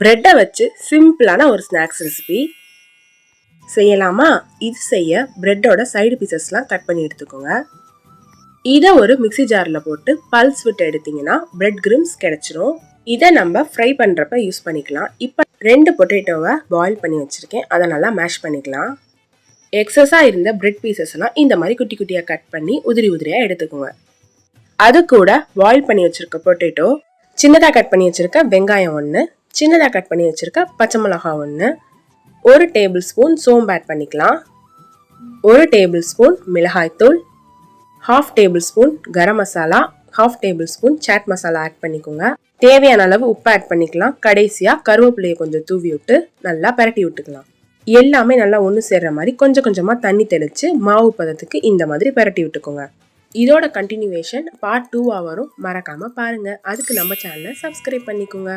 பிரெட்டை வச்சு சிம்பிளான ஒரு ஸ்நாக்ஸ் ரெசிபி செய்யலாமா? இது செய்ய பிரெட்டோட சைடு பீசஸ்லாம் கட் பண்ணி எடுத்துக்கோங்க. இதை ஒரு மிக்சி ஜாரில் போட்டு பல்ஸ் விட்டு எடுத்தீங்கன்னா பிரெட் கிரிம்ஸ் கிடைச்சிரும். இதை நம்ம ஃப்ரை பண்ணுறப்ப யூஸ் பண்ணிக்கலாம். இப்போ 2 பொட்டேட்டோவை பாயில் பண்ணி வச்சுருக்கேன். அதை நல்லா மேஷ் பண்ணிக்கலாம். எக்ஸஸாக இருந்த பிரெட் பீசஸ் எல்லாம் இந்த மாதிரி குட்டி குட்டியாக கட் பண்ணி உதிரி உதிரியாக எடுத்துக்கோங்க. அது கூட பாயில் பண்ணி வச்சுருக்க பொட்டேட்டோ, சின்னதாக கட் பண்ணி வச்சுருக்க வெங்காயம் 1, சின்னதாக கட் பண்ணி வச்சுருக்க பச்சை மிளகாய் 1, 1 டேபிள் ஸ்பூன் சோம்பு ஆட் பண்ணிக்கலாம், 1 டேபிள் ஸ்பூன் மிளகாய்த்தூள், 1/2 table spoon garam masala, 1/2 table spoon chaat masala add பண்ணிக்கோங்க. தேவையான அளவு உப்பு ஆட் பண்ணிக்கலாம். கடைசியாக கருவேப்பிலையை கொஞ்சம் தூவி விட்டு நல்லா பரட்டி விட்டுக்கலாம். எல்லாமே நல்லா ஒன்று சேர்ற மாதிரி கொஞ்சம் கொஞ்சமாக தண்ணி தெளித்து மாவு பதத்துக்கு இந்த மாதிரி பரட்டி விட்டுக்கோங்க. இதோட கண்டினியூவேஷன் பார்ட் 2 வரும். மறக்காமல் பாருங்கள். அதுக்கு நம்ம சேனலை சப்ஸ்கிரைப் பண்ணிக்கோங்க.